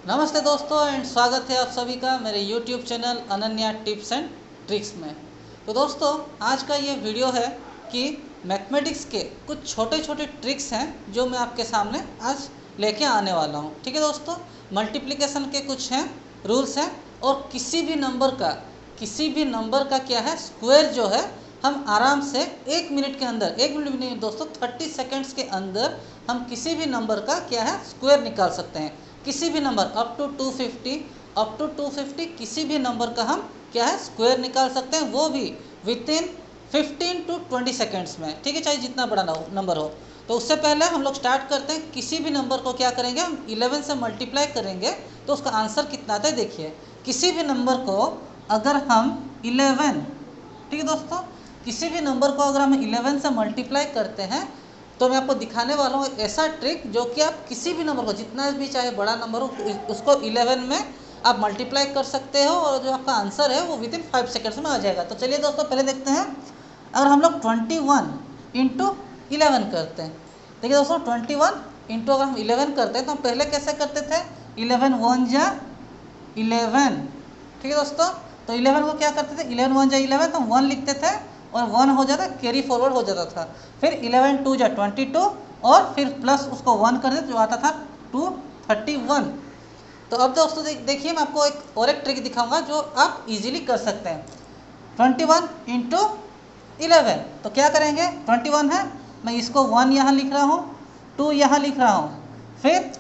नमस्ते दोस्तों एंड स्वागत है आप सभी का मेरे YouTube channel Ananya tips and tricks में। तो दोस्तों आज का ये वीडियो है कि मैथमेटिक्स के कुछ छोटे छोटे ट्रिक्स हैं जो मैं आपके सामने आज लेके आने वाला हूँ। ठीक है दोस्तों, मल्टीप्लिकेशन के कुछ हैं रूल्स हैं और किसी भी नंबर का क्या है स्क्वायर जो है हम आराम से 1 मिनट के अंदर, 1 मिनट भी नहीं दोस्तों, 30 सेकेंड्स के अंदर हम किसी भी नंबर का क्या है स्क्वायर निकाल सकते हैं। किसी भी नंबर अप टू 250 किसी भी नंबर का हम क्या है स्क्वायर निकाल सकते हैं, वो भी विथिन 15 to 20 सेकेंड्स में। ठीक है, चाहे जितना बड़ा नंबर हो। तो उससे पहले हम लोग स्टार्ट करते हैं। किसी भी नंबर को क्या करेंगे हम 11 से मल्टीप्लाई करेंगे तो उसका आंसर कितना आता है देखिए। किसी भी नंबर को अगर हम 11, ठीक है दोस्तों, किसी भी नंबर को अगर हम 11 से मल्टीप्लाई करते हैं तो मैं आपको दिखाने वाला हूँ ऐसा ट्रिक जो कि आप किसी भी नंबर को, जितना भी चाहे बड़ा नंबर हो, उसको 11 में आप मल्टीप्लाई कर सकते हो और जो आपका आंसर है वो विदिन 5 सेकेंड्स में आ जाएगा। तो चलिए दोस्तों पहले देखते हैं। अगर हम लोग 21 इंटू 11 करते हैं, देखिए दोस्तों 21 इंटू अगर हम 11 करते हैं तो हम पहले कैसे करते थे, 11 1 जा 11। ठीक है दोस्तों, तो 11 को क्या करते थे, 11 1 जा 11 तो हम 1 लिखते थे और 1 हो जाता, कैरी फॉरवर्ड हो जाता था। फिर 11 2 जा 22 और फिर प्लस उसको 1 कर देते जो आता था 231। तो अब दोस्तों देखिए मैं आपको एक ट्रिक दिखाऊंगा जो आप इजीली कर सकते हैं। 21 इंटू 11, तो क्या करेंगे, 21 है, मैं इसको 1 यहाँ लिख रहा हूँ, 2 यहाँ लिख रहा हूँ, फिर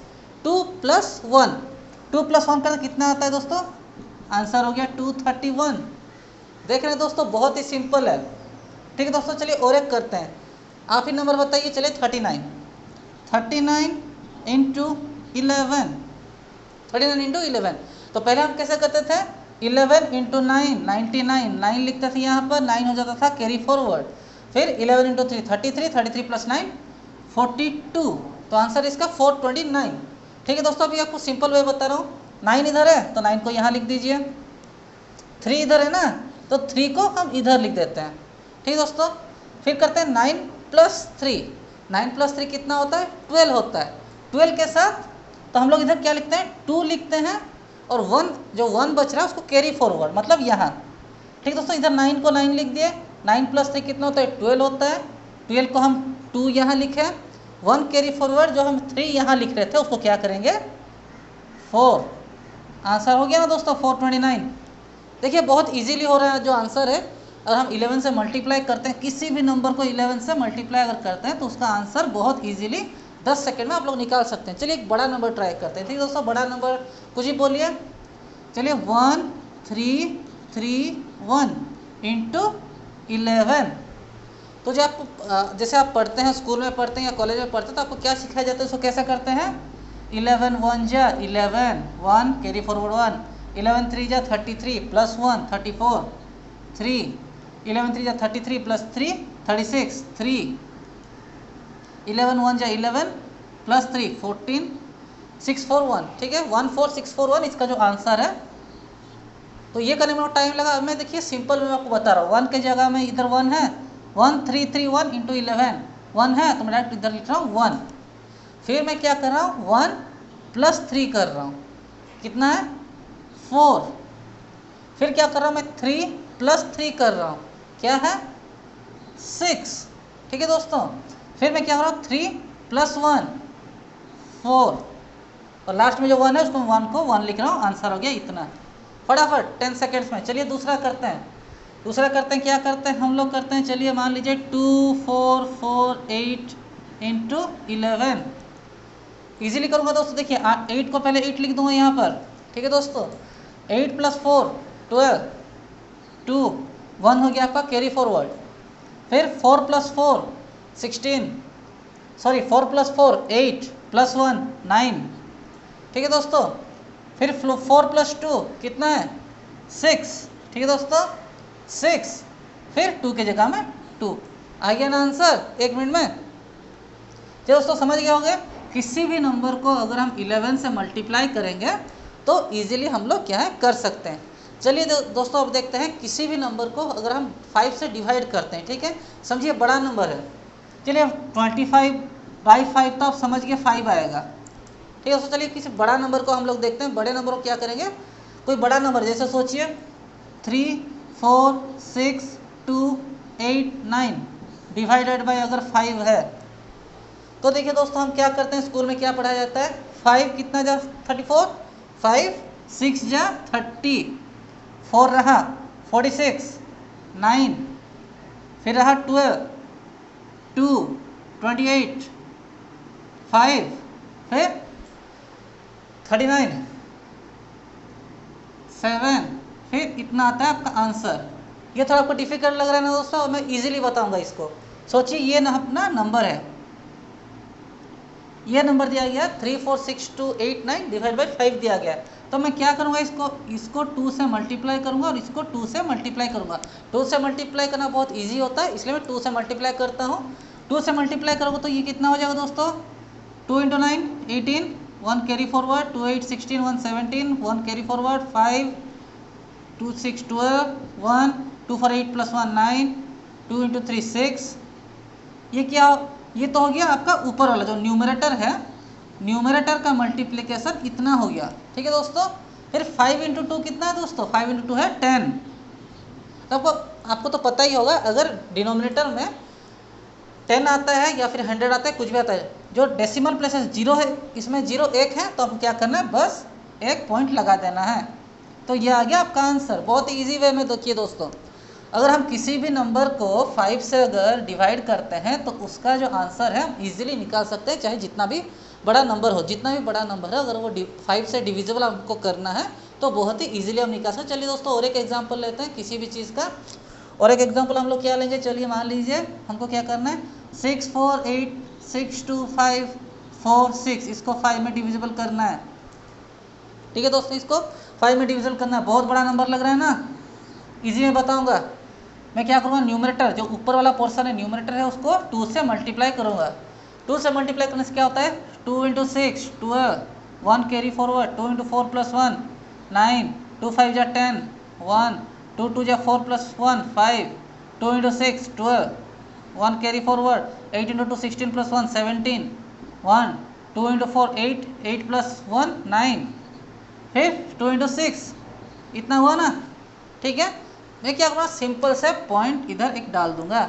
2 प्लस 1, 2 प्लस 1 का कितना आता है दोस्तों, आंसर हो गया 231। देख रहे हैं दोस्तों, बहुत ही सिंपल है। ठीक है दोस्तों, चलिए और एक करते हैं। आप ही नंबर बताइए, चलिए 39 इंटू 11, 39 इंटू 11। तो पहले हम कैसे करते थे, 11 इंटू 9 99, 9 लिखते थे यहाँ पर, 9 हो जाता था कैरी फॉरवर्ड। फिर 11 इंटू 3 33 प्लस 9 42, तो आंसर इसका 429। ठीक है दोस्तों, अभी आपको सिंपल वे बता रहा हूँ। 9 इधर है तो 9 को यहाँ लिख दीजिए, 3 इधर है ना तो 3 को हम इधर लिख देते हैं। ठीक है दोस्तों, फिर करते हैं 9 प्लस 3, 9 प्लस 3 कितना होता है, 12 होता है। 12 के साथ तो हम लोग इधर क्या लिखते हैं, 2 लिखते हैं और 1 जो 1 बच रहा है उसको कैरी फॉरवर्ड, मतलब यहाँ। ठीक दोस्तों, इधर 9 को 9 लिख दिए, 9 प्लस 3 कितना होता है, 12 होता है। 12 को हम 2 यहाँ लिखे, 1 कैरी फॉरवर्ड जो हम 3 यहाँ लिख रहे थे उसको क्या करेंगे 4, आंसर हो गया ना दोस्तों 429। देखिए बहुत इजीली हो रहा है जो आंसर है। अगर हम 11 से मल्टीप्लाई करते हैं, किसी भी नंबर को 11 से मल्टीप्लाई अगर करते हैं तो उसका आंसर बहुत इजीली 10 सेकंड में आप लोग निकाल सकते हैं। चलिए एक बड़ा नंबर ट्राई करते हैं। ठीक है दोस्तों, बड़ा नंबर कुछ ही बोलिए, चलिए 1331 इंटू 11। तो जो आप जैसे आप पढ़ते हैं, स्कूल में पढ़ते हैं या कॉलेज में पढ़ते हैं तो आपको क्या सिखाया जाता है, उसको कैसे करते हैं, 11 1 जा 11, 1 कैरी फॉरवर्ड 1, 11 3 जा 33 प्लस 1 34, 3 11 3 जा 33 प्लस 3 36, 3 11 1 जा 11 प्लस 3 14 641। ठीक है, 14641 इसका जो आंसर है। तो ये करने में टाइम लगा। मैं देखिए सिंपल मैं आपको बता रहा हूँ, 1 के जगह में इधर 1 है, 1331 इंटू 11, 1 है तो मैं डायरेक्ट इधर लिख रहा हूँ 1। फिर मैं क्या कर रहा हूँ, 1 प्लस 3 कर रहा हूँ, कितना है 4। फिर क्या कर रहा हूँ मैं, 3 प्लस 3 कर रहा हूँ, क्या है 6। ठीक है दोस्तों, फिर मैं क्या कर रहा हूँ, 3 प्लस 1 4 और लास्ट में जो 1 है उसको 1 को 1 लिख रहा हूँ, आंसर हो गया इतना, फटाफट 10 सेकेंड्स में। चलिए दूसरा करते हैं। क्या करते हैं हम लोग, करते हैं, चलिए मान लीजिए 2448 इंटू 11। ईजिली करूँगा दोस्तों, देखिए 8 को पहले 8 लिख दूंगा यहाँ पर। ठीक है दोस्तों, 8 प्लस 4 12, 2 1 हो गया आपका कैरी फॉरवर्ड। फिर 4 प्लस 4 16, सॉरी 4 प्लस 4 8 प्लस 1 9। ठीक है दोस्तों, फिर 4 प्लस 2 कितना है 6। ठीक है दोस्तों 6, फिर 2 के जगह में 2, आ गया ना आंसर 1 मिनट में। चलिए दोस्तों समझ गए होंगे, किसी भी नंबर को अगर हम 11 से मल्टीप्लाई करेंगे तो इजीली हम लोग क्या है कर सकते हैं। चलिए दोस्तों अब देखते हैं, किसी भी नंबर को अगर हम 5 से डिवाइड करते हैं, ठीक है, समझिए बड़ा नंबर है। चलिए 25/5 तो आप समझ गए 5 आएगा, ठीक है दोस्तों। चलिए किसी बड़ा नंबर को हम लोग देखते हैं। बड़े नंबर को क्या करेंगे, कोई बड़ा नंबर जैसे सोचिए 3 4 6 2 8 9 डिवाइडेड बाय अगर 5 है तो देखिए दोस्तों हम क्या करते हैं, स्कूल में क्या पढ़ाया जाता है, 5 कितना जा 34, 5 6 जा 30, 4 रहा 46, 9 फिर रहा 12, 2 28, 5 फिर 39, 7 फिर इतना आता है आपका आंसर। ये थोड़ा आपको डिफिकल्ट लग रहा है ना दोस्तों, और मैं इजीली बताऊंगा इसको। सोचिए ये ना अपना नंबर है, ये नंबर दिया गया 3 4 6 2 8 9 डिवाइड बाई 5 दिया गया है। तो मैं क्या करूंगा, इसको 2 से मल्टीप्लाई करूंगा और इसको 2 से मल्टीप्लाई करूंगा। 2 से मल्टीप्लाई करना बहुत इजी होता है, इसलिए मैं 2 से मल्टीप्लाई करता हूँ। 2 से मल्टीप्लाई करोगे तो ये कितना हो जाएगा दोस्तों, 2 × 9 18, 1 कैरी फॉरवर्ड, 2 8 16, 1 17, 1 कैरी फॉरवर्ड, 5 2 6 12, 1 2 4 8 + 1 9, 2 × 3 6। ये क्या, ये तो हो गया आपका ऊपर वाला जो न्यूमरेटर है, न्यूमरेटर का मल्टीप्लिकेशन इतना हो गया। ठीक है दोस्तों। फिर 5 × 2 कितना है दोस्तों, 5 × 2 है 10। तो आपको तो पता ही होगा, अगर डिनोमिनेटर में 10 आता है या फिर 100 आता है, कुछ भी आता है, जो डेसिमल प्लेसेस 0 है, इसमें 0 1 है, तो अब क्या करना है, बस 1 पॉइंट लगा देना है। तो ये आ गया आपका आंसर। बहुत ईजी वे में देखिए दोस्तों, अगर हम किसी भी नंबर को 5 से अगर डिवाइड करते हैं तो उसका जो आंसर है हम इजीली निकाल सकते हैं, चाहे जितना भी बड़ा नंबर हो। जितना भी बड़ा नंबर है अगर वो 5 से डिविजिबल हमको करना है तो बहुत ही इजीली हम निकाल सकते हैं। चलिए दोस्तों और एक एग्जांपल लेते हैं किसी भी चीज़ का। और एक एग्जांपल हम लोग क्या लेंगे, चलिए मान लीजिए हमको क्या करना है, 6 4 8 6 2 5 4 6, इसको 5 में डिविजिबल करना है। ठीक है दोस्तों, इसको 5 में डिविजिबल करना है। बहुत बड़ा नंबर लग रहा है ना, इजी में बताऊंगा। मैं क्या करूँगा, न्यूमरेटर जो ऊपर वाला पोर्शन है न्यूमरेटर है उसको 2 से मल्टीप्लाई करूँगा। 2 से मल्टीप्लाई करने से क्या होता है, 2 × 6 12, 1 कैरी फॉरवर्ड, 2 × 4 + 1 9, 2 5 जा 10, 1 2 2 जा 4 + 1 5, 2 × 6 12, 1 कैरी फॉरवर्ड, 8 × 2 16 + 1 17, 1 2 × 4 8, 8 + 1 9, फिर 2 × 6 इतना हुआ ना। ठीक है, मैं क्या करूँगा, सिंपल से पॉइंट इधर एक डाल दूंगा।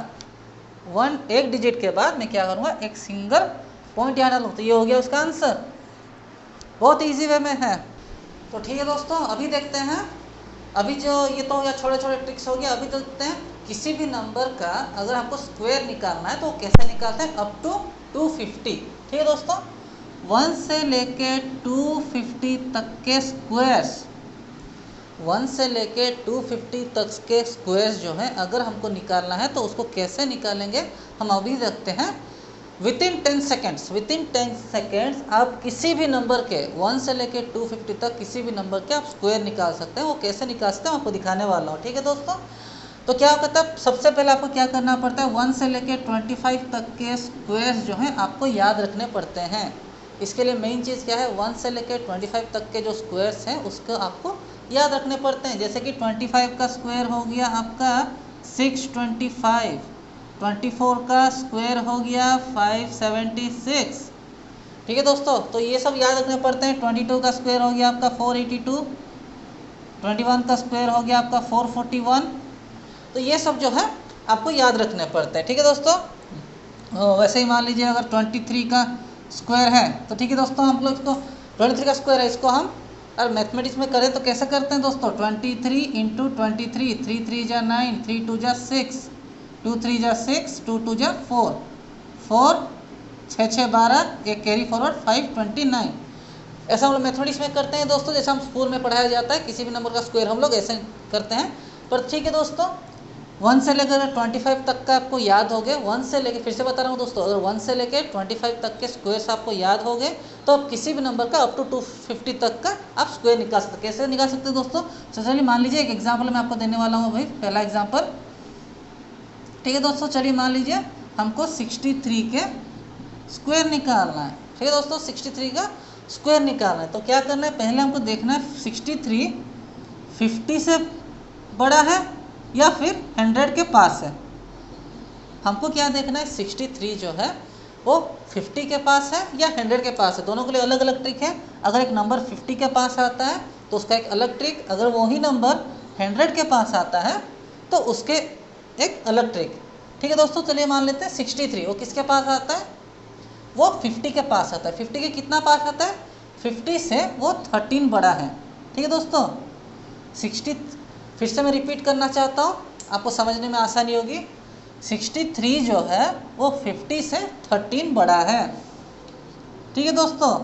एक डिजिट के बाद मैं क्या करूँगा, एक सिंगल पॉइंट यहाँ डालूँ, तो ये हो गया उसका आंसर। बहुत इजी वे में है। तो ठीक है दोस्तों, अभी देखते हैं, अभी जो ये तो हो गया छोटे छोटे ट्रिक्स हो गया। अभी देखते हैं किसी भी नंबर का अगर आपको स्क्वायर निकालना है तो कैसे निकालते हैं, अप टू 250। ठीक है दोस्तों, 1 से लेके 250 तक के स्क्वायर्स, 1 से लेके 250 तक के स्क्वायर्स जो हैं अगर हमको निकालना है तो उसको कैसे निकालेंगे हम अभी देखते हैं। वितिन 10 सेकेंड्स, वितिन 10 सेकेंड्स आप किसी भी नंबर के 1 से लेके 250 तक किसी भी नंबर के आप स्क्वायर निकाल सकते हैं। वो कैसे निकाल सकते हैं आपको दिखाने वाला हूँ। ठीक है दोस्तों, तो क्या कहता है, सबसे पहले आपको क्या करना पड़ता है, 1 से लेके 25 तक के स्क्वायर्स जो हैं आपको याद रखने पड़ते हैं। इसके लिए मेन चीज़ क्या है, 1 से लेके 25 तक के जो स्क्वायर्स हैं उसको आपको याद रखने पड़ते हैं। जैसे कि 25 का स्क्वायर हो गया आपका 625, 24 का स्क्वायर हो गया 576। ठीक है दोस्तों, तो ये सब याद रखने पड़ते हैं। 22 का स्क्वायर हो गया आपका 482, 21 का स्क्वायर हो गया आपका 441। तो ये सब जो है आपको याद रखने पड़ते हैं। ठीक है दोस्तों, वैसे ही मान लीजिए अगर 23 का स्क्वायर है तो ठीक है दोस्तों, हम लोग इसको 23 का स्क्वायर है, इसको हम और मैथमेटिक्स में करें तो कैसे करते हैं दोस्तों, 23 × 23, 3 3 जा 9, 3 2 जा 6, 2 3 जा 6, 2 2 जा 4, 4 6 6 12, एक कैरी फॉरवर्ड 5 29। ऐसा हम लोग मैथमेटिक्स में करते हैं दोस्तों, जैसे हम स्कूल में पढ़ाया जाता है, किसी भी नंबर का स्क्वायर हम लोग ऐसे करते हैं। पर ठीक है दोस्तों, 1 से लेकर 25 तक का आपको याद हो गए, 1 से लेकर, फिर से बता रहा हूँ दोस्तों, अगर 1 से लेकर 25 तक के स्क्वायर्स आपको याद हो गए तो आप किसी भी नंबर का अप टू 250 तक का आप स्क्वायर निकाल सकते हैं। कैसे निकाल सकते हैं दोस्तों, तो चलिए मान लीजिए एक एग्जाम्पल मैं आपको देने वाला हूँ भाई, पहला एग्जाम्पल। ठीक है दोस्तों, चलिए मान लीजिए हमको 63 के स्क्वायर निकालना है। ठीक है दोस्तों, 63 का स्क्वायर निकालना है तो क्या करना है, पहले हमको देखना है 63 50 से बड़ा है या फिर 100 के पास है। हमको क्या देखना है, 63 जो है वो 50 के पास है या 100 के पास है, दोनों के लिए अलग अलग ट्रिक है। अगर एक नंबर 50 के पास आता है तो उसका एक अलग ट्रिक, अगर वही नंबर 100 के पास आता है तो उसके एक अलग ट्रिक। ठीक है दोस्तों, चलिए मान लेते हैं 63, वो किसके पास आता है, वो 50 के पास आता है। 50 के कितना पास आता है, 50 से वो 13 बड़ा है। ठीक है दोस्तों, 60 फिर से मैं रिपीट करना चाहता हूँ, आपको समझने में आसानी होगी। 63 जो है वो 50 से 13 बड़ा है। ठीक है दोस्तों,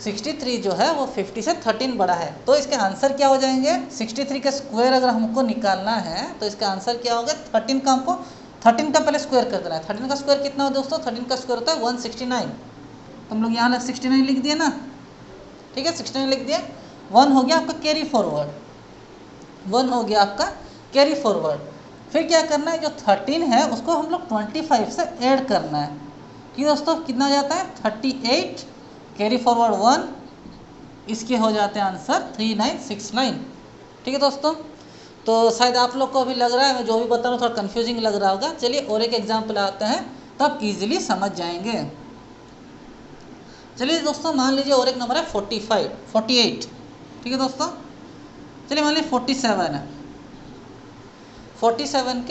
63 जो है वो 50 से 13 बड़ा है। तो इसके आंसर क्या हो जाएंगे, 63 का स्क्वायर अगर हमको निकालना है तो इसका आंसर क्या होगा, 13 का हमको 13 का पहले स्क्वायर कर देना है। 13 का स्क्वायर कितना हो दोस्तों, 13 का स्क्वायर होता है 169। तो हम लोग यहाँ 69 लिख दिए ना, ठीक है 69 लिख दिया। 1 हो गया आपका कैरी फॉरवर्ड, 1 हो गया आपका कैरी फॉरवर्ड। फिर क्या करना है, जो 13 है उसको हम लोग 25 से ऐड करना है कि दोस्तों कितना जाता है 38, कैरी फॉरवर्ड 1, इसके हो जाते हैं आंसर 3969। ठीक है दोस्तों, तो शायद आप लोग को अभी लग रहा है मैं जो भी बता रहा हूँ थोड़ा कन्फ्यूजिंग लग रहा होगा। चलिए और एक एग्जाम्पल आते हैं तब इजीली समझ जाएंगे। चलिए दोस्तों मान लीजिए और एक नंबर है 48। ठीक है दोस्तों, चलिए मान लीजिए 47 है। 47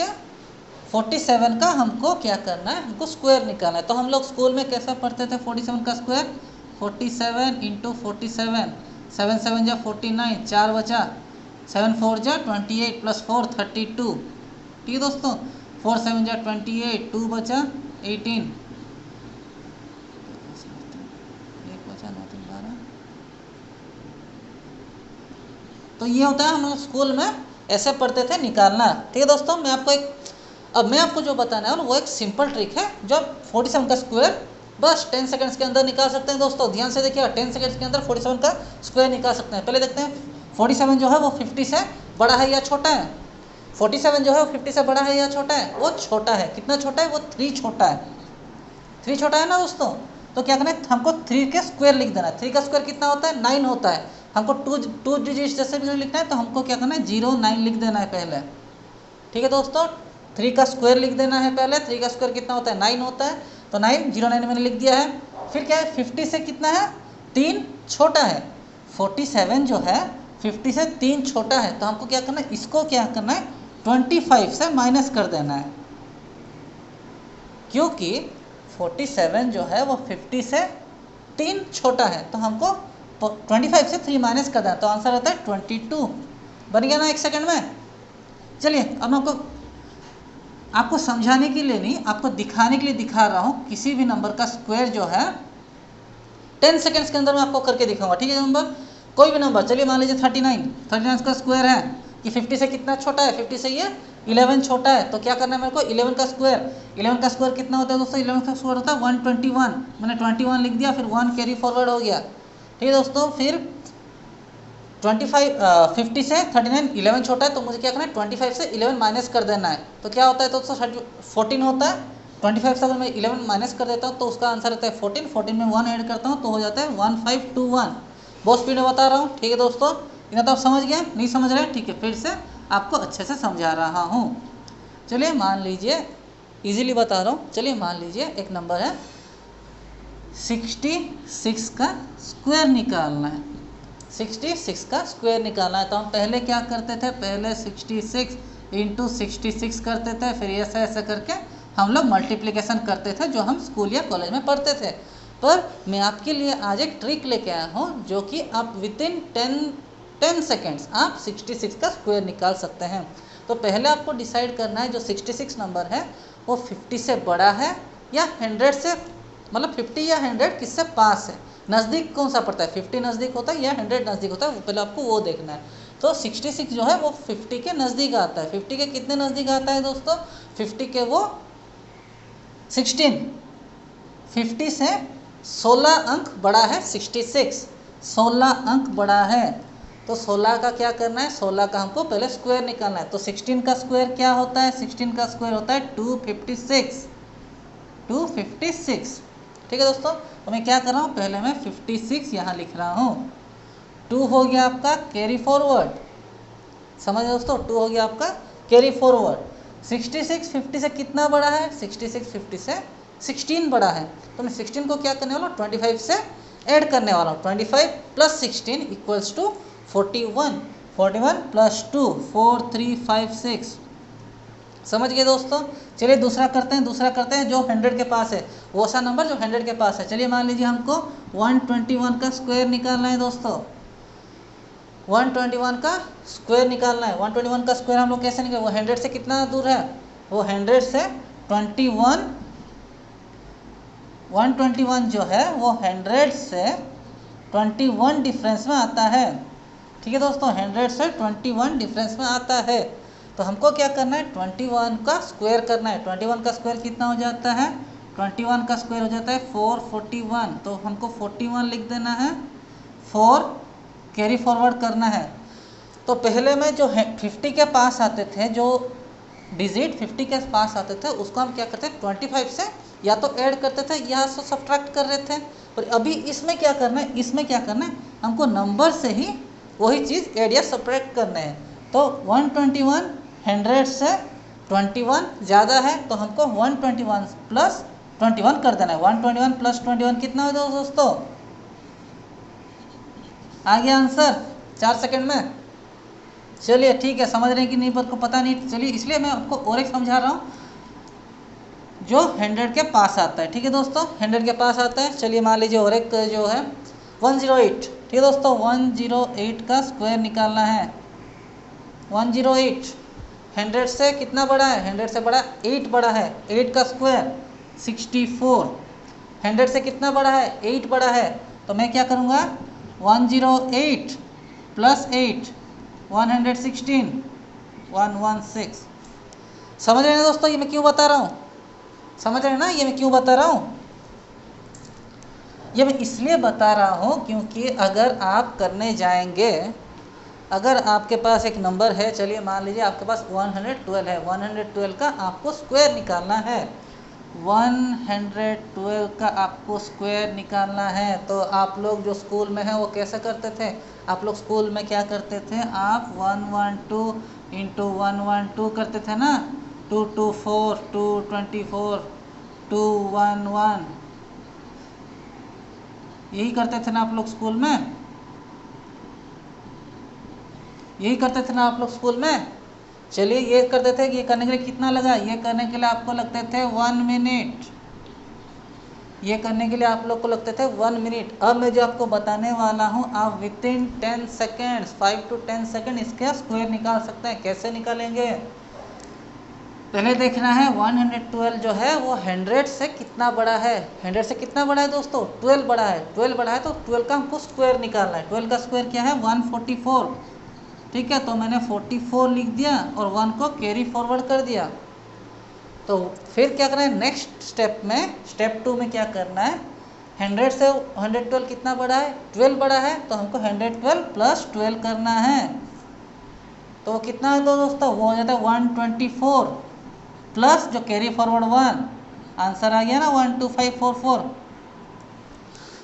का हमको क्या करना है, हमको स्क्वायर निकालना है। तो हम लोग स्कूल में कैसा पढ़ते थे, 47 का स्क्वायर 47 इंटू 47, 7 7 जा 49, 4 बचा, 7 4 जा 28 प्लस 4 32। ठीक है दोस्तों, 4 7 जा 28, 2 बचा 18, 1 बचा 9 3 12। तो ये होता है हम लोग स्कूल में ऐसे पढ़ते थे निकालना। ठीक है दोस्तों, अब मैं आपको जो बताना है वो एक सिंपल ट्रिक है जो 47 का स्क्वायर बस 10 सेकंड्स के अंदर निकाल सकते हैं। दोस्तों ध्यान से देखिएगा, 10 सेकंड्स के अंदर 47 का स्क्वायर निकाल सकते हैं। पहले देखते हैं 47 जो है वो 50 से बड़ा है या छोटा है। 47 जो है वो 50 से बड़ा है या छोटा है, वो छोटा है। कितना छोटा है, वो 3 छोटा है। 3 छोटा है ना दोस्तों, तो क्या करना है, हमको 3 के स्क्वायर लिख देना है। 3 का स्क्वायर कितना होता है, 9 होता है। हमको टू डिजिट जैसे भी लिखना है तो हमको क्या करना है, 09 लिख देना है पहले। ठीक है दोस्तों, 3 का स्क्वायर लिख देना है पहले। 3 का स्क्वायर कितना होता है, 9 होता है, तो 9 मैंने लिख दिया है। फिर क्या है, 50 से कितना है, 3 छोटा है। 47 जो है 50 से 3 छोटा है, तो हमको क्या करना है, इसको क्या करना है 25 से माइनस कर देना है, क्योंकि 47 जो है वो 50 से 3 छोटा है। तो हमको 25 से 3 माइनस कर देना, तो आंसर होता है 22। बन गया ना एक सेकंड में। चलिए अब मैं आपको समझाने के लिए नहीं, आपको दिखाने के लिए दिखा रहा हूँ। किसी भी नंबर का स्क्वायर जो है 10 सेकंड्स के अंदर मैं आपको करके दिखाऊंगा। ठीक है नंबर, कोई भी नंबर, चलिए मान लीजिए 39 का स्क्वायर है कि 50 से कितना छोटा है, 50 से ये 11 छोटा है। तो क्या करना है मेरे को, 11 का स्क्वायर कितना होता है दोस्तों, 11 का स्क्वायर होता है 121। मैंने 21 लिख दिया, फिर 1 कैरी फॉरवर्ड हो गया। ठीक है दोस्तों, फिर 50 से 39, 11 छोटा है, तो मुझे क्या करना है 25 से 11 माइनस कर देना है। तो क्या होता है दोस्तों, 14 होता है। 25 से अगर मैं 11 माइनस कर देता हूँ तो उसका आंसर रहता है 14 में 1 ऐड करता हूँ तो हो जाता है 1521। बहुत स्पीड में बता रहा हूँ। ठीक है दोस्तों, इतना तो आप समझ गए, नहीं समझ रहे, ठीक है फिर से आपको अच्छे से समझा रहा हूँ। चलिए मान लीजिए, ईजिली बता रहा हूँ। चलिए मान लीजिए एक नंबर है 66 का स्क्वायर निकालना है। 66 का स्क्वायर निकालना है, तो हम पहले क्या करते थे, पहले 66 इंटू 66 करते थे, फिर ऐसा ऐसा करके हम लोग मल्टीप्लिकेशन करते थे जो हम स्कूल या कॉलेज में पढ़ते थे। पर मैं आपके लिए आज एक ट्रिक लेके आया हूँ जो कि आप विदिन 10 सेकेंड्स आप 66 का स्क्वायर निकाल सकते हैं। तो पहले आपको डिसाइड करना है जो 66 नंबर है वो 50 से बड़ा है या 100 से, मतलब 50 या 100 किससे पास है, नज़दीक कौन सा पड़ता है, 50 नज़दीक होता है या 100 नज़दीक होता है, वो पहले आपको वो देखना है। तो 66 जो है वो 50 के नज़दीक आता है। 50 के कितने नज़दीक आता है दोस्तों, 50 के वो 16, 50 से 16 अंक बड़ा है 66, 16 अंक बड़ा है। तो 16 का क्या करना है, 16 का हमको पहले स्क्वायर निकालना है। तो 16 का स्क्वायर क्या होता है, 16 का स्क्वायर होता है 256। ठीक है दोस्तों, तो मैं क्या कर रहा हूँ, पहले मैं 56 यहाँ लिख रहा हूँ। 2 हो गया आपका कैरी फॉरवर्ड, समझ दोस्तों, 2 हो गया आपका कैरी फॉरवर्ड। 66 50 से कितना बड़ा है, 66 50 से 16 बड़ा है, तो मैं 16 को क्या करने वाला हूँ 25 से ऐड करने वाला हूँ। 25 प्लस 16 इक्वल्स टू 41, 41 प्लस 2 4 3 5 6। समझ गए दोस्तों। चलिए दूसरा करते हैं जो 100 के पास है, वो सा नंबर जो 100 के पास है। चलिए मान लीजिए हमको 121 का स्क्वायर निकालना है दोस्तों, 121 का स्क्वायर निकालना है। 121 का स्क्वायर हम लोग कैसे निकालें, वो 100 से कितना दूर है, वो 100 से 121 जो है वो 100 से 21 डिफरेंस में आता है। ठीक है दोस्तों, 100 से 21 डिफरेंस में आता है। तो हमको क्या करना है 21 का स्क्वायर करना है। 21 का स्क्वायर कितना हो जाता है, 21 का स्क्वायर हो जाता है 441। तो हमको 41 लिख देना है, 4 कैरी फॉरवर्ड करना है। तो पहले में जो 50 के पास आते थे, जो डिजिट 50 के पास आते थे, उसको हम क्या करते हैं 25 से या तो ऐड करते थे या तो सब्ट्रैक्ट कर रहे थे। और अभी इसमें क्या करना है, हमको नंबर से ही वही चीज़ ऐड या सब्ट्रैक्ट करना है। तो 121 100 से 21 ज़्यादा है, तो हमको 121 प्लस 21 कर देना है। 121 प्लस 21 कितना हो जाएगा दोस्तों, आ गया आंसर 4 सेकंड में। चलिए ठीक है, समझ रहे हैं कि नहीं, बात को पता नहीं, चलिए इसलिए मैं आपको और एक समझा रहा हूँ जो 100 के पास आता है। ठीक है दोस्तों, 100 के पास आता है। चलिए मान लीजिए और एक जो है 108। ठीक है दोस्तों, 108 का स्क्वायर निकालना है। 108 100 से कितना बड़ा है, 100 से बड़ा 8 बड़ा है, 8 का स्क्वायर 64। 100 से कितना बड़ा है, 8 बड़ा है, तो मैं क्या करूँगा 108 प्लस 8 116 116। समझ रहे हैं दोस्तों ये मैं क्यों बता रहा हूँ, समझ रहे हैं ना ये मैं क्यों बता रहा हूँ। ये मैं इसलिए बता रहा हूँ क्योंकि अगर आप करने जाएंगे, अगर आपके पास एक नंबर है, चलिए मान लीजिए आपके पास 112 है, 112 का आपको स्क्वायर निकालना है, 112 का आपको स्क्वायर निकालना है। तो आप लोग जो स्कूल में हैं वो कैसे करते थे, आप लोग स्कूल में क्या करते थे, आप 112 इंटू 112 करते थे ना, 224 224 211, यही करते थे ना आप लोग स्कूल में, यही करते थे ना आप लोग स्कूल में। चलिए ये करते थे, ये करने के लिए कितना लगा, ये करने के लिए आपको लगते थे 1 मिनट, ये करने के लिए आप लोग को लगते थे 1 मिनट। अब मैं जो आपको बताने वाला हूँ, आप विथिन 10 सेकेंड्स 5 to 10 सेकेंड इसका स्क्वायर निकाल सकते हैं। कैसे निकालेंगे, पहले देखना है 112 जो है वो 100 से कितना बड़ा है, 100 से कितना बड़ा है दोस्तों, 12 बड़ा है, 12 बड़ा है, तो 12 का हमको स्क्वायर निकालना है। 12 का स्क्वायर क्या है 144। ठीक है, तो मैंने 44 लिख दिया और 1 को कैरी फॉरवर्ड कर दिया। तो फिर क्या करना है नेक्स्ट स्टेप में, स्टेप 2 में क्या करना है, 100 से 112 कितना बड़ा है, 12 बड़ा है, तो हमको 112 प्लस 12 करना है। तो कितना है तो दोस्तों, वो हो जाता है 124 प्लस जो कैरी फॉरवर्ड 1, आंसर आ गया ना 12544।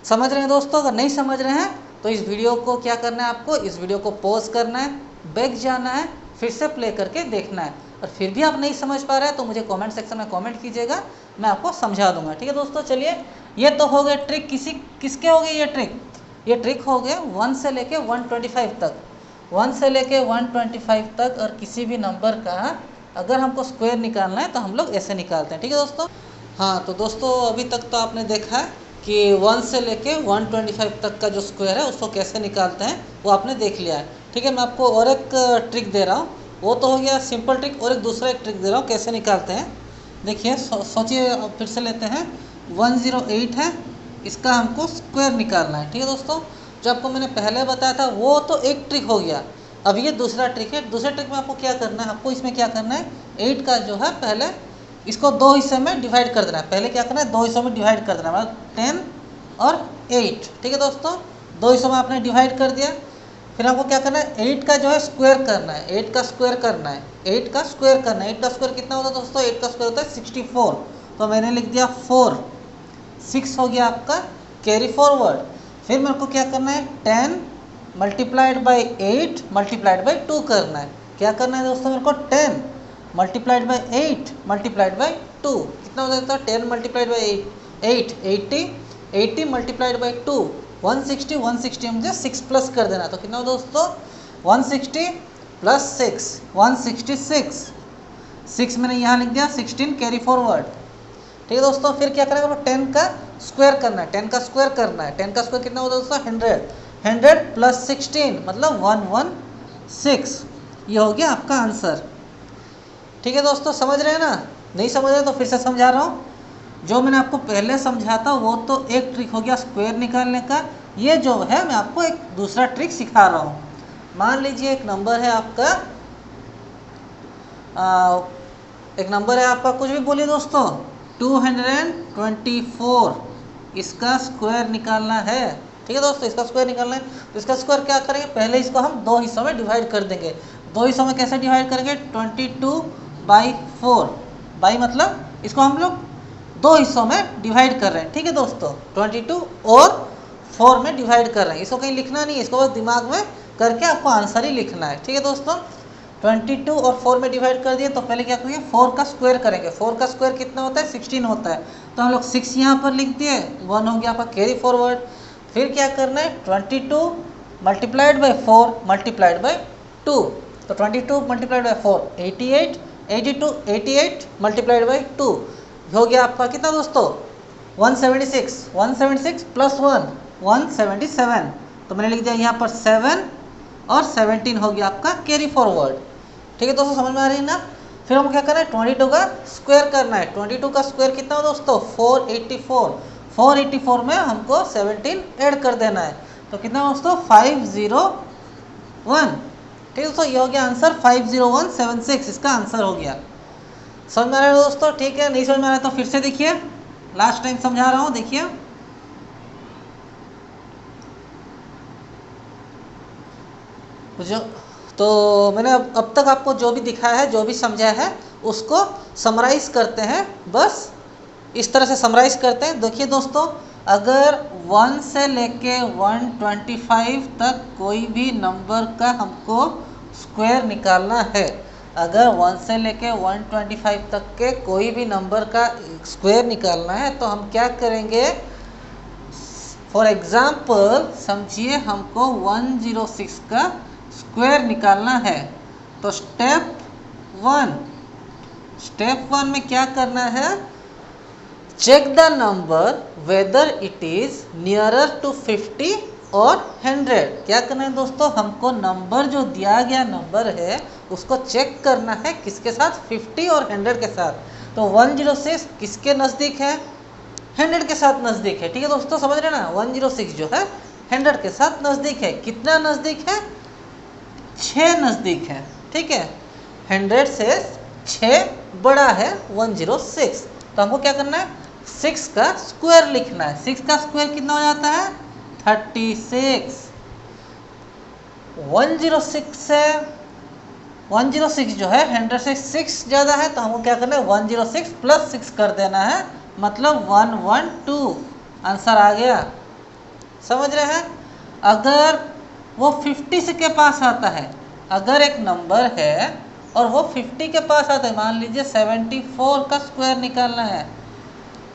समझ रहे हैं दोस्तों, अगर नहीं समझ रहे हैं तो इस वीडियो को क्या करना है, आपको इस वीडियो को पॉज करना है, बैक जाना है, फिर से प्ले करके देखना है। और फिर भी आप नहीं समझ पा रहे हैं तो मुझे कमेंट सेक्शन में कमेंट कीजिएगा, मैं आपको समझा दूंगा। ठीक है दोस्तों, चलिए ये तो हो गए ट्रिक, किसके हो गए ये ट्रिक हो गए 1 से लेके 125 तक, 1 से लेके 125 तक। और किसी भी नंबर का अगर हमको स्क्वायर निकालना है तो हम लोग ऐसे निकालते हैं। ठीक है दोस्तों, हाँ तो दोस्तों अभी तक तो आपने देखा है कि 1 से लेके 125 तक का जो स्क्वायर है उसको कैसे निकालते हैं वो आपने देख लिया है। ठीक है, मैं आपको और एक ट्रिक दे रहा हूँ, वो तो हो गया सिंपल ट्रिक, और एक दूसरा एक ट्रिक दे रहा हूँ कैसे निकालते हैं। देखिए सोचिए, फिर से लेते हैं 108 है, इसका हमको स्क्वायर निकालना है। ठीक है दोस्तों, जो आपको मैंने पहले बताया था वो तो एक ट्रिक हो गया, अब ये दूसरा ट्रिक है। दूसरे ट्रिक में आपको क्या करना है, आपको इसमें क्या करना है 8 का जो है पहले इसको 2 हिस्से में डिवाइड कर देना है। पहले क्या करना है 2 हिस्सों में डिवाइड कर देना है, मतलब 10 और 8। ठीक है दोस्तों, 2 हिस्सों में आपने डिवाइड कर दिया। फिर आपको क्या करना है 8 का जो है स्क्वायर करना है, 8 का स्क्वायर करना है, 8 का स्क्वायर करना है। 8 का स्क्वायर कितना होता है दोस्तों, 8 का स्क्वायर होता है 64। तो मैंने लिख दिया 4, 6 हो गया आपका कैरी फॉरवर्ड। फिर मेरे को क्या करना है 10 मल्टीप्लाइड बाई 8 मल्टीप्लाइड बाई 2 करना है। क्या करना है दोस्तों, मेरे को 10 मल्टीप्लाइड बाई 8 मल्टीप्लाइड बाई 2, कितना हो जाता है 10 मल्टीप्लाइड बाई 8 80 80 मल्टीप्लाइड बाई 2 160 160 मुझे 6 प्लस कर देना, तो कितना हो दोस्तों 160 प्लस 6 166, 6 मैंने यहाँ लिख दिया, 16 कैरी फॉरवर्ड। ठीक है दोस्तों, फिर क्या करेंगे, 10 का स्क्वायर करना है, 10 का स्क्वायर करना है, 10 का स्क्वायर कितना होता है दोस्तों 100, 100 प्लस 16 मतलब 116, ये हो गया आपका आंसर। ठीक है दोस्तों, समझ रहे हैं ना, नहीं समझ रहे तो फिर से समझा रहा हूँ। जो मैंने आपको पहले समझाता वो तो एक ट्रिक हो गया स्क्वायर निकालने का, ये जो है मैं आपको एक दूसरा ट्रिक सिखा रहा हूँ। मान लीजिए एक नंबर है आपका कुछ भी बोलिए दोस्तों 224, इसका स्क्वायर निकालना है। ठीक है दोस्तों, इसका स्क्वायर निकालना है, तो इसका स्क्वायर क्या करेंगे, पहले इसको हम दो हिस्सों में डिवाइड कर देंगे। दो हिस्सों में कैसे डिवाइड करेंगे, 22/4, बाई मतलब इसको हम लोग दो हिस्सों में डिवाइड कर रहे हैं। ठीक है दोस्तों, 22 और 4 में डिवाइड कर रहे हैं, इसको कहीं लिखना नहीं है, इसको बस दिमाग में करके आपको आंसर ही लिखना है। ठीक है दोस्तों, 22 और 4 में डिवाइड कर दिए, तो पहले क्या करेंगे 4 का स्क्वायर करेंगे। 4 का स्क्वायर कितना होता है 16 होता है, तो हम लोग 6 यहाँ पर लिख दिए, 1 हो गया आपका कैरी फॉरवर्ड। फिर क्या करना है 22 मल्टीप्लाइड बाई 4 मल्टीप्लाइड बाई 2, तो 22 मल्टीप्लाइड बाई 4 88, 88 मल्टीप्लाइड बाई 2 हो गया आपका कितना दोस्तों 176, 176 प्लस 1 177, तो मैंने लिख दिया यहाँ पर 7 और 17 हो गया आपका कैरी फॉरवर्ड। ठीक है दोस्तों, समझ में आ रही है ना। फिर हम क्या करना है 22 का स्क्वायर करना है। 22 का स्क्वायर कितना हो दोस्तों 484, 484 में हमको 17 ऐड कर देना है, तो कितना दोस्तों 501। ठीक है दोस्तों, ये हो गया आंसर 50176, इसका आंसर हो गया। समझ में आ रहा है दोस्तों, ठीक है, नहीं समझ में आ रहा है तो फिर से देखिए, लास्ट टाइम समझा रहा हूँ, देखिए तो मैंने अब तक आपको जो भी दिखाया है, जो भी समझाया है, उसको समराइज करते हैं। बस इस तरह से समराइज करते हैं। देखिए दोस्तों, अगर 1 से लेके 125 तक कोई भी नंबर का हमको स्क्वायर निकालना है, अगर 1 से लेके 125 तक के कोई भी नंबर का स्क्वायर निकालना है, तो हम क्या करेंगे, फॉर एग्जाम्पल समझिए हमको 106 का स्क्वायर निकालना है, तो स्टेप 1 में क्या करना है, check the number whether it is nearer to 50 और 100। क्या करना है दोस्तों, हमको नंबर जो दिया गया नंबर है उसको चेक करना है किसके साथ, 50 और 100 के साथ। तो 106 किसके नज़दीक है, 100 के साथ नज़दीक है। ठीक है दोस्तों, समझ रहे ना, 106 जो है 100 के साथ नज़दीक है। कितना नज़दीक है, 6 नज़दीक है। ठीक है, 100 से 6 बड़ा है 106, तो हमको क्या करना है 6 का स्क्वायर लिखना है। 6 का स्क्वायर कितना हो जाता है 36। 106 जो है 100 से 6 ज़्यादा है, तो हमको क्या करना है 106 प्लस 6 कर देना है, मतलब 112, आंसर आ गया। समझ रहे हैं। अगर वो 50 से के पास आता है, अगर एक नंबर है और वो 50 के पास आता है, मान लीजिए 74 का स्क्वायर निकालना है,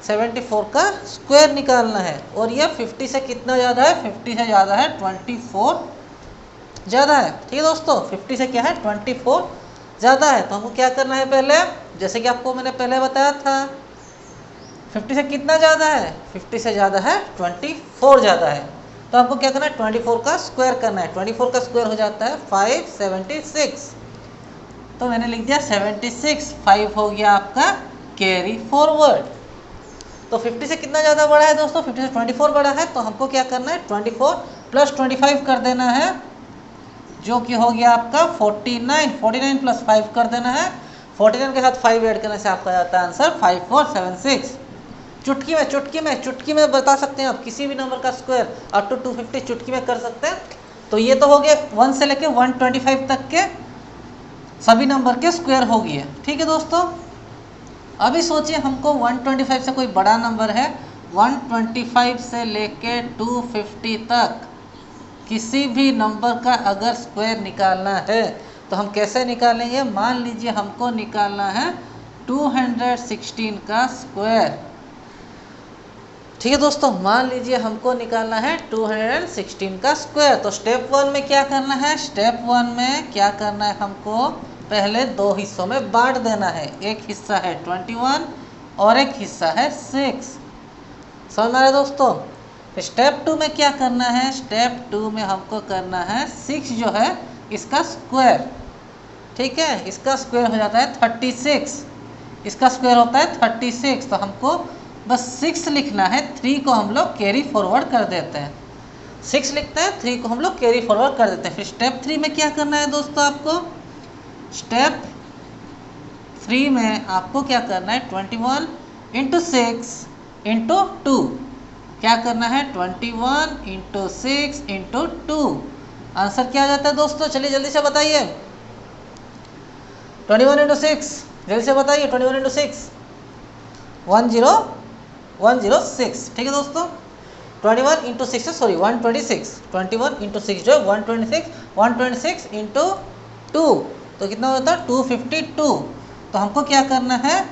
74 का स्क्वायर निकालना है, और ये 50 से कितना ज़्यादा है, 50 से ज़्यादा है 24 ज़्यादा है। ठीक है दोस्तों, 50 से क्या है 24 ज़्यादा है, तो हमको क्या करना है, पहले जैसे कि आपको मैंने पहले बताया था 50 से कितना ज़्यादा है, 50 से ज़्यादा है 24 ज़्यादा है, तो हमको क्या करना है 24 का स्क्वायर करना है। 24 का स्क्वायर हो जाता है 576, तो मैंने लिख दिया 76, 5 हो गया आपका कैरी फॉरवर्ड। तो 50 से कितना ज़्यादा बड़ा है दोस्तों, 50 से 24 बड़ा है, तो हमको क्या करना है 24 प्लस 25 कर देना है, जो कि हो गया आपका 49, 49 प्लस 5 कर देना है, 49 के साथ 5 ऐड करने से आपका जाता है आंसर 5476। चुटकी में बता सकते हैं आप किसी भी नंबर का स्क्वायर अप टू 250 चुटकी में कर सकते हैं। तो ये तो हो गया 1 से लेके 125 तक के सभी नंबर के स्क्वायर हो गए। ठीक है दोस्तों, अभी सोचिए हमको 125 से कोई बड़ा नंबर है, 125 से लेके 250 तक किसी भी नंबर का अगर स्क्वायर निकालना है, तो हम कैसे निकालेंगे, मान लीजिए हमको निकालना है 216 का स्क्वायर। ठीक है दोस्तों, मान लीजिए हमको निकालना है 216 का स्क्वायर। तो स्टेप 1 में क्या करना है, स्टेप 1 में क्या करना है, हमको पहले दो हिस्सों में बांट देना है। एक हिस्सा है 21 और एक हिस्सा है 6। समझ में आ रहा है दोस्तों। स्टेप 2 में क्या करना है, स्टेप 2 में हमको करना है 6 जो है इसका स्क्वायर। ठीक है, इसका स्क्वायर हो जाता है 36, इसका स्क्वायर होता है 36। तो हमको बस 6 लिखना है, 3 को हम लोग कैरी फॉरवर्ड कर देते हैं। 6 लिखते हैं, 3 को हम लोग कैरी फॉरवर्ड कर देते हैं। फिर स्टेप 3 में क्या करना है दोस्तों, आपको स्टेप 3 में आपको क्या करना है, 21 इंटू 6 इंटू 2। क्या करना है, 21 इंटू 6 इंटू 2। आंसर क्या आ जाता है दोस्तों, चलिए जल्दी से बताइए। 21 इंटू 6, जल्दी से बताइए। 21 इंटू 6 106। ठीक है दोस्तों, 21 इंटू 6 सॉरी 126। 21 इंटू 6 जो है 126, 126 इंटू 2 तो कितना होता है 252। तो हमको क्या करना है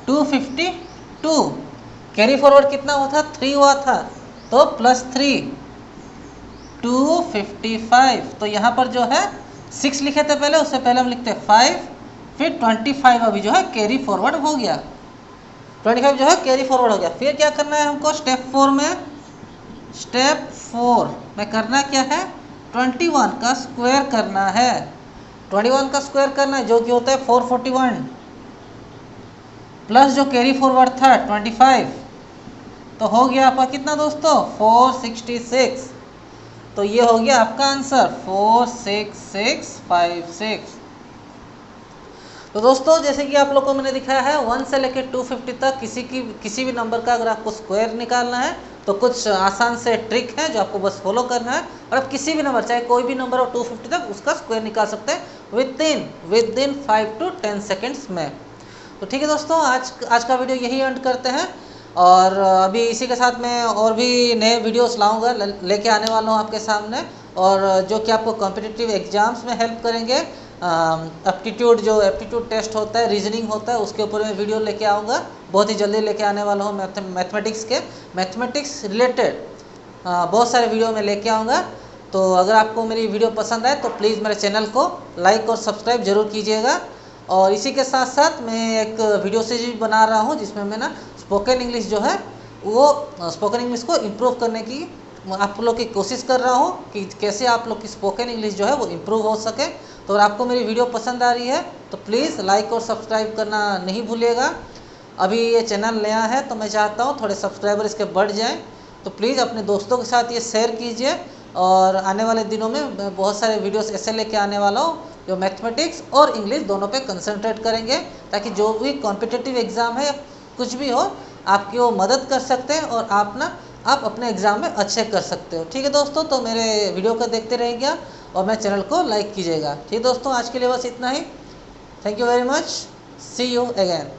252। कैरी फॉरवर्ड कितना हुआ था, 3 हुआ था, तो +3 255। तो यहाँ पर जो है 6 लिखे थे पहले, उससे पहले हम लिखते 5, फिर 25 अभी जो है कैरी फॉरवर्ड हो गया। 25 जो है कैरी फॉरवर्ड हो गया। फिर क्या करना है हमको स्टेप 4 में, स्टेप 4 में करना क्या है, 21 का स्क्वायर करना है। 21 का स्क्वायर करना है जो कि होता है 441 प्लस जो कैरी फॉरवर्ड था 25। तो हो गया आपका कितना दोस्तों 466। तो ये हो गया आपका आंसर 46656। तो दोस्तों जैसे कि आप लोगों को मैंने दिखाया है 1 से लेकर 250 तक किसी भी नंबर का अगर आपको स्क्वायर निकालना है तो कुछ आसान से ट्रिक है जो आपको बस फॉलो करना है, और आप किसी भी नंबर चाहे कोई भी नंबर हो 250 तक उसका स्क्वायर निकाल सकते हैं विद इन 5 to 10 सेकेंड्स में। तो ठीक है दोस्तों, आज का वीडियो यही एंड करते हैं, और अभी इसी के साथ मैं और भी नए वीडियोस लाऊंगा, लेके आने वाला हूँ आपके सामने, और जो कि आपको कॉम्पिटिटिव एग्जाम्स में हेल्प करेंगे। एप्टीट्यूड टेस्ट होता है, रीजनिंग होता है, उसके ऊपर मैं वीडियो लेके आऊँगा, बहुत ही जल्दी लेके आने वाला हूँ। मैथमेटिक्स रिलेटेड बहुत सारे वीडियो में लेके आऊँगा। तो अगर आपको मेरी वीडियो पसंद आए तो प्लीज़ मेरे चैनल को लाइक और सब्सक्राइब जरूर कीजिएगा। और इसी के साथ साथ मैं एक वीडियो सीरीज बना रहा हूँ जिसमें मैं ना स्पोकन इंग्लिश जो है वो स्पोकन इंग्लिश को इम्प्रूव करने की आप लोग की कोशिश कर रहा हूँ कि कैसे आप लोग की स्पोकन इंग्लिश जो है वो इम्प्रूव हो सके। तो अगर आपको मेरी वीडियो पसंद आ रही है तो प्लीज़ लाइक और सब्सक्राइब करना नहीं भूलिएगा। अभी ये चैनल नया है तो मैं चाहता हूँ थोड़े सब्सक्राइबर इसके बढ़ जाएँ, तो प्लीज़ अपने दोस्तों के साथ ये शेयर कीजिए। और आने वाले दिनों में मैं बहुत सारे वीडियोस ऐसे लेके आने वाला हूँ जो मैथमेटिक्स और इंग्लिश दोनों पे कंसंट्रेट करेंगे, ताकि जो भी कॉम्पिटिटिव एग्ज़ाम है कुछ भी हो आपकी वो मदद कर सकते हैं और आप अपने एग्ज़ाम में अच्छे कर सकते हो। ठीक है दोस्तों, तो मेरे वीडियो को देखते रहिएगा और मेरे चैनल को लाइक कीजिएगा। ठीक है दोस्तों, आज के लिए बस इतना ही। Thank you very much, see you again.